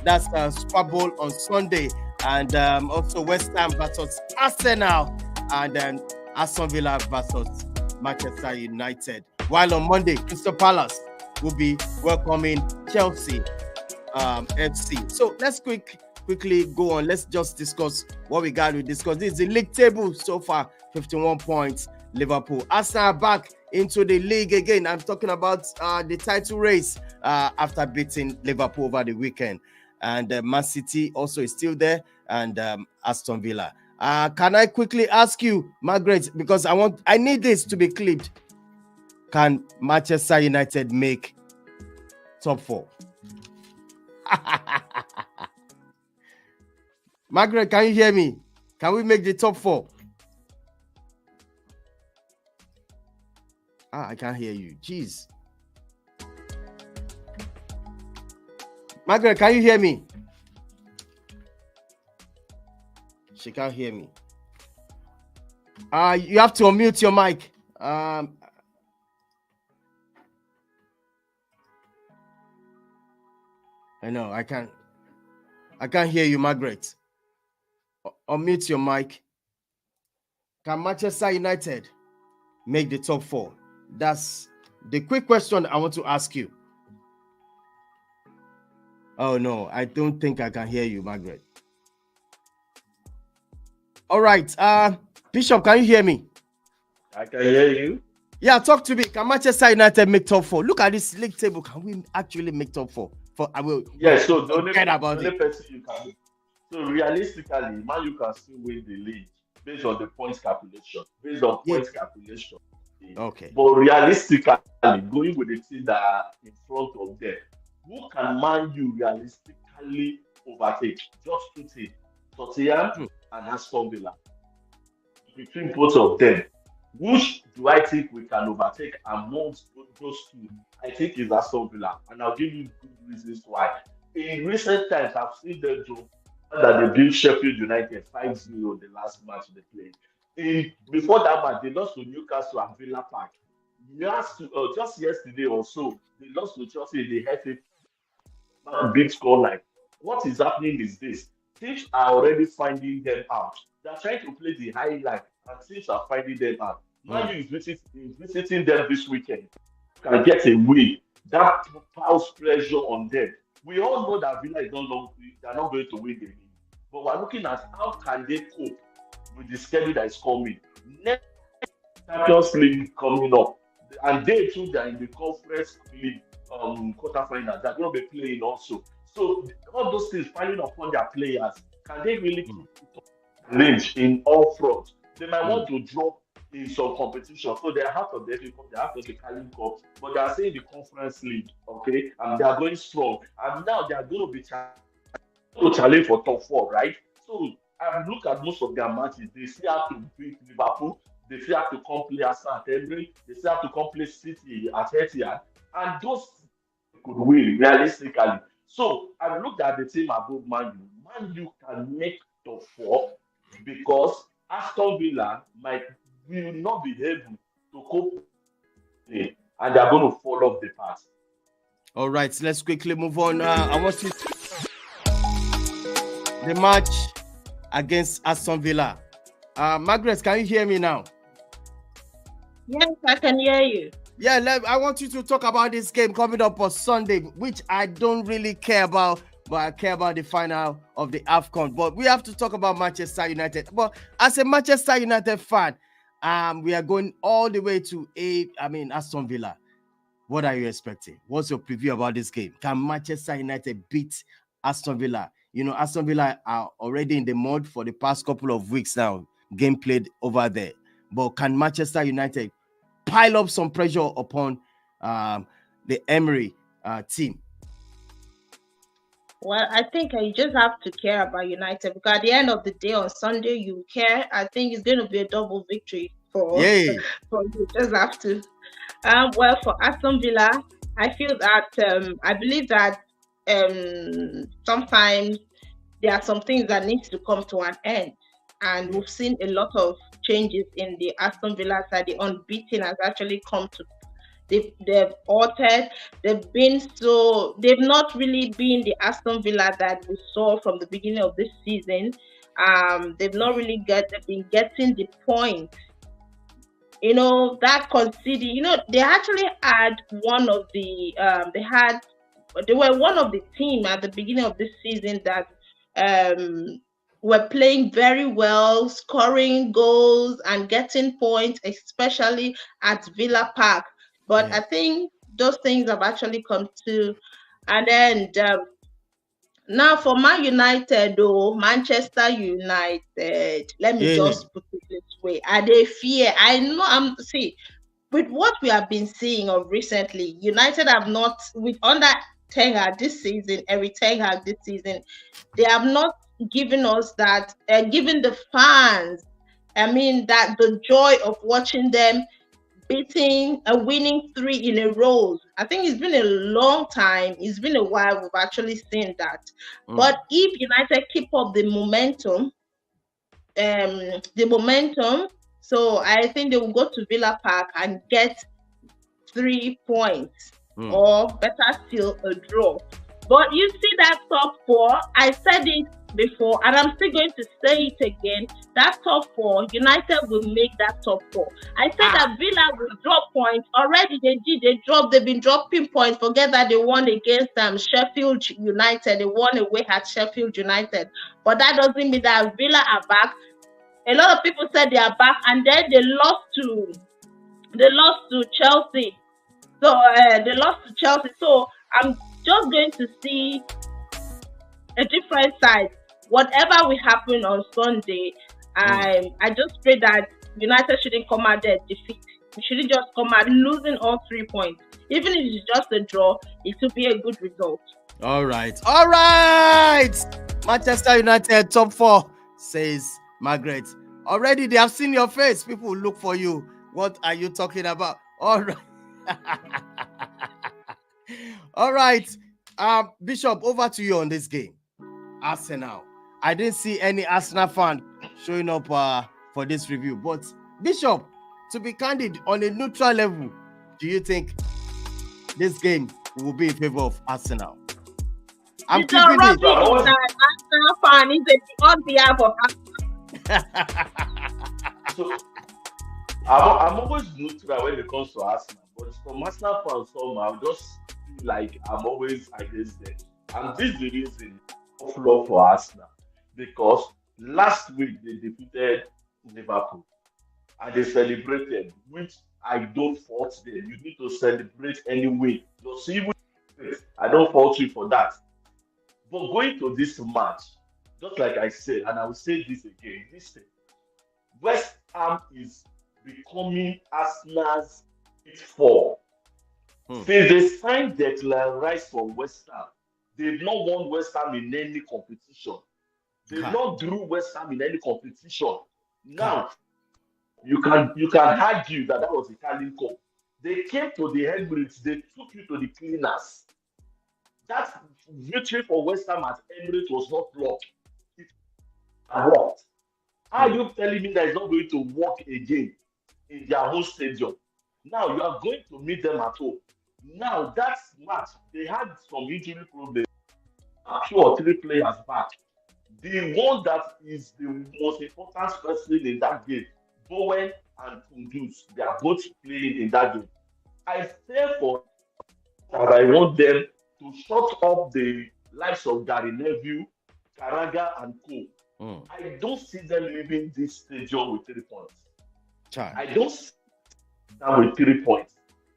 That's Super Bowl on Sunday, and also West Ham versus Arsenal, and then Aston Villa versus Manchester United. While on Monday, Crystal Palace will be welcoming Chelsea FC. So let's quickly go on. Let's just discuss what we got to discuss. This is the league table so far: 51 points. Liverpool, Arsenal back into the league again. I'm talking about the title race after beating Liverpool over the weekend. And Man City also is still there, and Aston Villa. Can I quickly ask you, Margaret, because I need this to be clipped. Can Manchester United make top 4? Margaret, can you hear me? Can we make the top 4? I can't hear you. Jeez. Margaret, can you hear me? She can't hear me. You have to unmute your mic. I know, I can't hear you, Margaret. Unmute your mic. Can Manchester United make the top 4? That's the quick question I want to ask you. Oh no, I don't think I can hear you, Margaret. All right, Bishop, can you hear me? I can hear you. Yeah, talk to me. Can Manchester United make top 4? Look at this league table. Can we actually make top 4? I will. Yeah, so the only person you can. So realistically, Man U can still win the league based on the points calculation. Okay. But realistically, going with the team that are in front of them, who can Man U realistically overtake? Just 2 teams, Tottenham and Aston Villa. Between both of them, which do I think we can overtake amongst those 2? I think it's Aston Villa, and I'll give you good reasons why. In recent times, I've seen them do that. They beat Sheffield United 5-0 the last match they played. Before that match, they lost to Newcastle at Villa Park. Just yesterday or so, they lost to Chelsea in the FA big score line. What is happening is this: teams are already finding them out. They're trying to play the high line, and teams are finding them out. Man U is visiting them this weekend. Can get a win. That piles pressure on them. We all know that Villa is they're not going to win the league. But we're looking at how can they cope with the schedule that is coming. Next Champions League coming up, and they too they're in the Conference League quarterfinal. They're going to be playing also. So all those things piling upon their players, can they really keep range in all fronts? They might want to drop in some competition, so they're out of the FA Cup, they're out of the Carling Cup, but they are saying the Conference League, okay, and they are going strong, and now they are going to be to challenge for top four, right? So I look at most of their matches. They still have to beat Liverpool. They still have to come play Arsenal at Emirates. They still have to come play City at Etihad, and those could win realistically. So I looked at the team above Man U. Man U can make top four because Aston Villa will not be able to cope, and they are going to fall off the path. All right, so let's quickly move on. I want you the match against Aston Villa. Margaret, can you hear me now? Yes, I can hear you. Yeah, I want you to talk about this game coming up on Sunday, which I don't really care about, but I care about the final of the AFCON. But we have to talk about Manchester United. But as a Manchester United fan, we are going all the way to Aston Villa. What are you expecting? What's your preview about this game? Can Manchester United beat Aston Villa? You know, Aston Villa are already in the mud for the past couple of weeks now. Game played over there. But can Manchester United pile up some pressure upon the Emery team? Well, I think you just have to care about United, because at the end of the day on Sunday, you care. I think it's going to be a double victory for you. Just have to. Well, for Aston Villa, I feel that I believe that sometimes there are some things that needs to come to an end, and we've seen a lot of changes in the Aston Villa side. The unbeaten has actually come to. They've altered. They've not really been the Aston Villa that we saw from the beginning of this season. They've not really been getting the point. You know, that conceding. You know, they actually had one of the. They were one of the team at the beginning of this season that were playing very well, scoring goals and getting points, especially at Villa Park. But I think those things have actually come to an end. Now for Man United, though, Manchester United, let me just put it this way. Are they fear? I know with what we have been seeing of recently, United have not, with under Ten Hag this season, Eric Ten Hag this season, they have not given us that, given the fans, that the joy of watching them beating and winning 3 in a row. I think it's been a long time. It's been a while we've actually seen that. But if United keep up the momentum, so I think they will go to Villa Park and get 3 points, or better still, a draw. But you see that top 4, I said it before, and I'm still going to say it again. That top 4, United will make that top 4. I said that Villa will drop points. Already they've been dropping points. Forget that they won against Sheffield United. They won away at Sheffield United. But that doesn't mean that Villa are back. A lot of people said they are back, and then they lost to Chelsea. So they lost to Chelsea. So I'm just going to see a different side. Whatever will happen on Sunday, I just pray that United shouldn't come out there defeat. We shouldn't just come out losing all 3 points. Even if it's just a draw, it will be a good result. All right. Manchester United top 4, says Margaret. Already they have seen your face. People will look for you. What are you talking about? All right. All right. Bishop, over to you on this game. Arsenal. I didn't see any Arsenal fan showing up for this review. But Bishop, to be candid, on a neutral level, do you think this game will be in favor of Arsenal? I'm keeping it. Arsenal fan is on behalf of Arsenal. So I'm always neutral when it comes to Arsenal, but from Arsenal fans, somehow just feel like I'm always against them. And this is the reason of love for Arsenal, because last week they defeated Liverpool. and they celebrated, which I don't fault them. You need to celebrate anyway. Just even I don't fault you for that. But going to this match, just like I said, and I will say this again, listen, West Ham is becoming Arsenal's pitfall. Since they signed Declan Rice from West Ham, they've not won West Ham in any competition. They've not drew West Ham in any competition. Now, you can argue that was a Carling Cup. They came to the Emirates, they took you to the cleaners. That victory for West Ham at Emirates was not luck. It worked. How are you telling me that it's not going to work again in their home stadium? Now you are going to meet them at home. Now that match, they had some injury problems. 2 or 3 players back. The one that is the most important person in that game, Bowen and Kunduz, they are both playing in that game. I therefore that I want them to shut up the likes of Gary Neville, Karaga, and Co. I don't see them leaving this stadium with 3 points. I don't see them with 3 points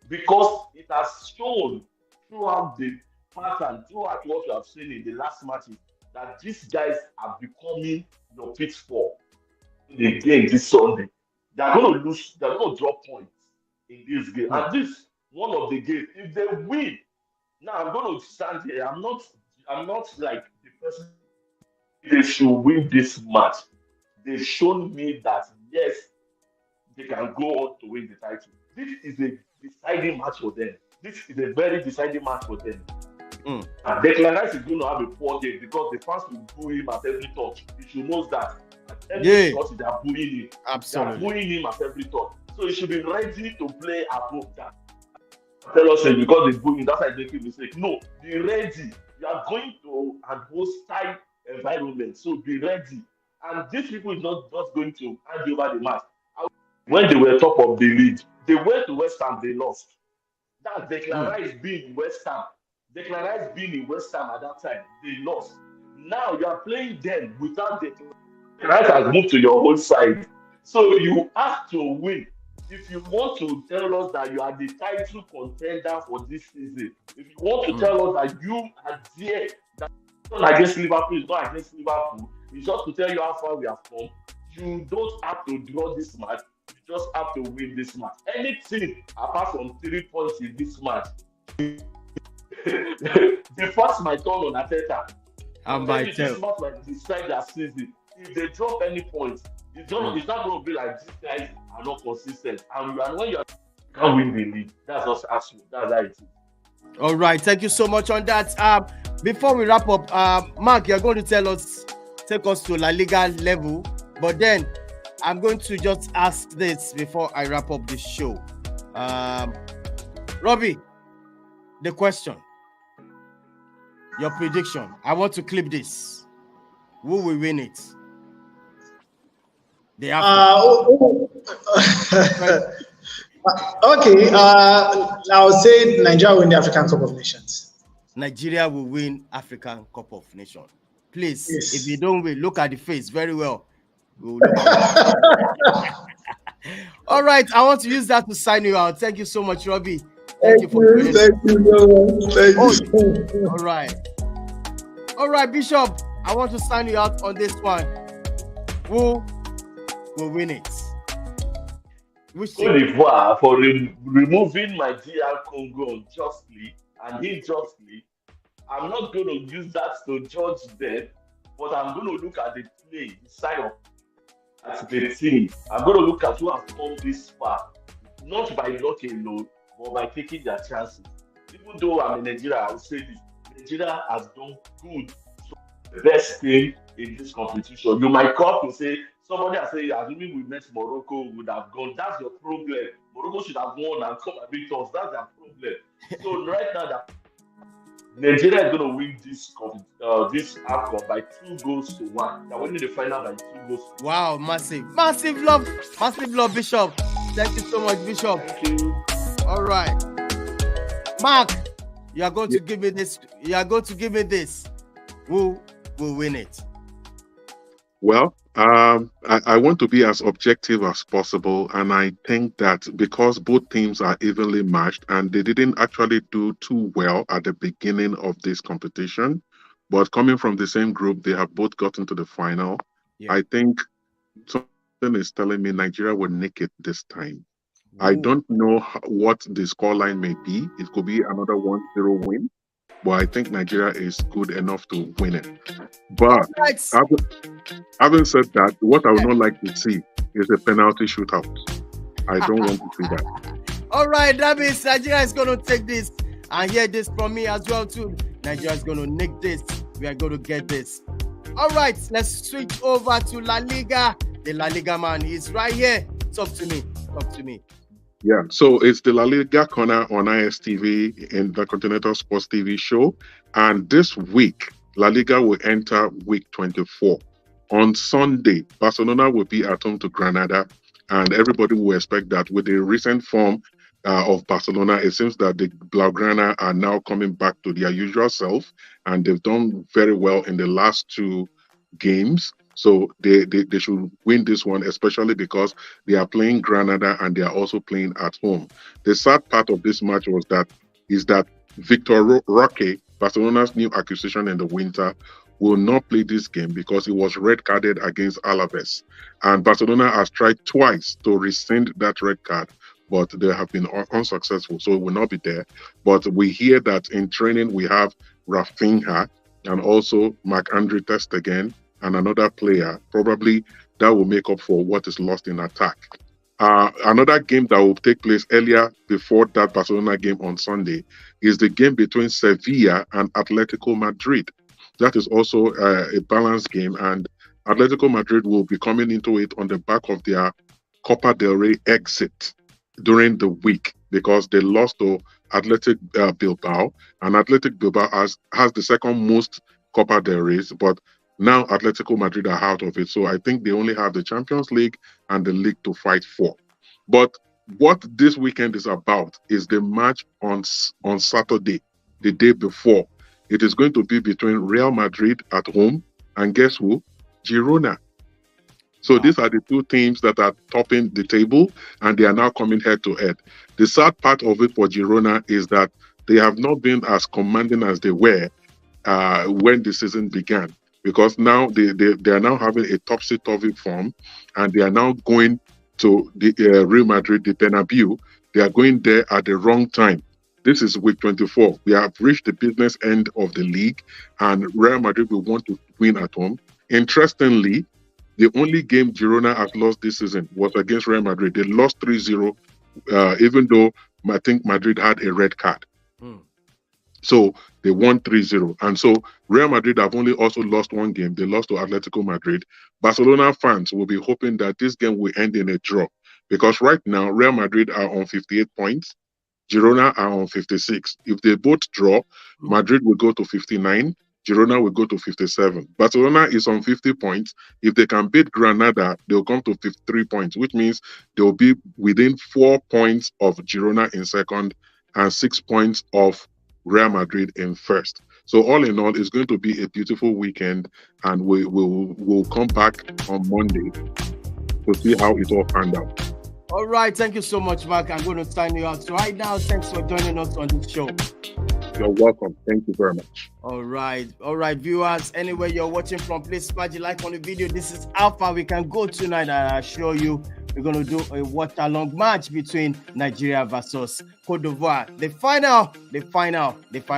because it has shown throughout the pattern, throughout what you have seen in the last matches, that these guys are becoming your pitfall in the game this Sunday. They're going to lose, they're going to drop points in this game. And this one of the games, if they win, now I'm going to stand here. I'm not like the person. They should win this match. They've shown me that yes, they can go on to win the title. This is a deciding match for them. This is a very deciding match for them. And Declan Rice is going to have a poor game because the fans will boo him at every touch. He should know that at every touch they are booing him. Absolutely. They are booing him at every touch. So he should be ready to play above that. Tell us because they boo him, that's why they make a mistake. No, be ready. You are going to an hostile environment, so be ready. And these people is not just going to hand over the match. When they were top of the league, they went to West Ham, they lost. That's Declan Rice being in West Ham. Declan Rice being in West Ham at that time, they lost. Now you are playing them without Declan Rice has moved to your own side. So you have to win. If you want to tell us that you are the title contender for this season, if you want to tell us that you are there, that it's not against Liverpool, it's not against Liverpool, it's just to tell you how far we have come, you don't have to draw this match, you just have to win this match. Anything apart from 3 points in this match, the first my turn on Ateta. And by this match like decide their season. If they drop any points, it's not going to be like these guys are not consistent. And when you can't win the league, that's just actually that's how it is. All right, thank you so much on that. Before we wrap up, Mark, you're going to take us to La Liga level, but then I'm going to just ask this before I wrap up this show. Robbie, the question, your prediction. I want to clip this. Who will win it? Okay. I would say Nigeria will win the African Cup of Nations. Nigeria will win African Cup of Nations. Please, yes. If you don't win, look at the face very well. All right, I want to use that to sign you out. Thank you so much, Robbie. Thank you for joining. Thank you. All right, Bishop. I want to sign you out on this one. Who will win it? Cote d'Ivoire for removing my DR Congo unjustly and unjustly. I'm not going to use that to judge them, but I'm going to look at the play, the side of the team. I'm going to look at who has come this far, not by luck alone, but by taking their chances. Even though I'm in Nigeria, I will say this: Nigeria has done good. So the best thing in this competition. You might come to say, somebody has said, assuming we met Morocco, would have gone. That's your problem. Morocco should have won and come and beat us. That's their problem. So right now, that Nigeria is going to win this AFCON by 2-1. They're winning the final by 2-1. Wow, massive love, Bishop. Thank you so much, Bishop. Thank you. All right, Mark, you are going to give me this. You are going to give me this. Who will win it? Well, I want to be as objective as possible, and I think that because both teams are evenly matched and they didn't actually do too well at the beginning of this competition, but coming from the same group, they have both gotten to the final. Yeah. I think something is telling me Nigeria will nick it this time. I Ooh. don't know what the scoreline may be. It could be another 1-0 win, but I think Nigeria is good enough to win it. All But right. having said that, what I would not like to see is a penalty shootout. I don't want to see that. All right, that means Nigeria is going to take this and hear this from me as well too. Nigeria is going to nick this. We are going to get this. All right, let's switch over to La Liga. The La Liga man is right here. Talk to me. Talk to me. Yeah, so it's the La Liga corner on ISTV in the Continental Sports TV show. And this week, La Liga will enter week 24. On Sunday, Barcelona will be at home to Granada, and everybody will expect that with the recent form of Barcelona, it seems that the Blaugrana are now coming back to their usual self, and they've done very well in the last two games. So they should win this one, especially because they are playing Granada and they are also playing at home. The sad part of this match is that Victor Roque, Barcelona's new acquisition in the winter, will not play this game because he was red carded against Alaves. And Barcelona has tried twice to rescind that red card, but they have been unsuccessful, so it will not be there. But we hear that in training we have Rafinha and also Marc-Andre Ter Stegen and another player. Probably that will make up for what is lost in attack. Another game that will take place earlier before that Barcelona game on Sunday is the game between Sevilla and Atletico Madrid. That is also a balanced game, and Atletico Madrid will be coming into it on the back of their Copa del Rey exit during the week because they lost to Athletic Bilbao, and Athletic Bilbao has the second most Copa del Reys, but now Atletico Madrid are out of it. So I think they only have the Champions League and the league to fight for. But what this weekend is about is the match on Saturday, the day before. It is going to be between Real Madrid at home and guess who? Girona. So these are the two teams that are topping the table, and they are now coming head to head. The sad part of it for Girona is that they have not been as commanding as they were when the season began, because now they are now having a topsy-turvy form, and they are now going to the Real Madrid, the Bernabeu. They are going there at the wrong time. This is week 24. We have reached the business end of the league, and Real Madrid will want to win at home. Interestingly, the only game Girona has lost this season was against Real Madrid. They lost 3-0, even though I think Madrid had a red card. So they won 3-0. And so Real Madrid have only also lost one game. They lost to Atletico Madrid. Barcelona fans will be hoping that this game will end in a draw, because right now Real Madrid are on 58 points. Girona are on 56. If they both draw, Madrid will go to 59. Girona will go to 57. Barcelona is on 50 points. If they can beat Granada, they'll come to 53 points, which means they'll be within 4 points of Girona in second and 6 points of Real Madrid in first. So all in all, it's going to be a beautiful weekend, and we'll come back on Monday to see how it all panned out. All right, thank you so much, Mark. I'm going to sign you out. So right now, thanks for joining us on this show. You're welcome. Thank you very much. All right, viewers. Anywhere you're watching from, please smash the like on the video. This is how far we can go tonight. I assure you, we're going to do a watch-along match between Nigeria versus Cote d'Ivoire. The final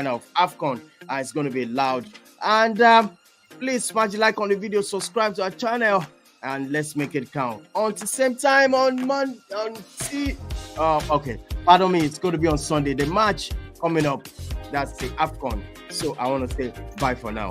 of AFCON. It's going to be loud. And please smash the like on the video, subscribe to our channel, and let's make it count. On the same time on Monday, pardon me, it's going to be on Sunday. The match coming up, that's the AFCON. So I want to say bye for now.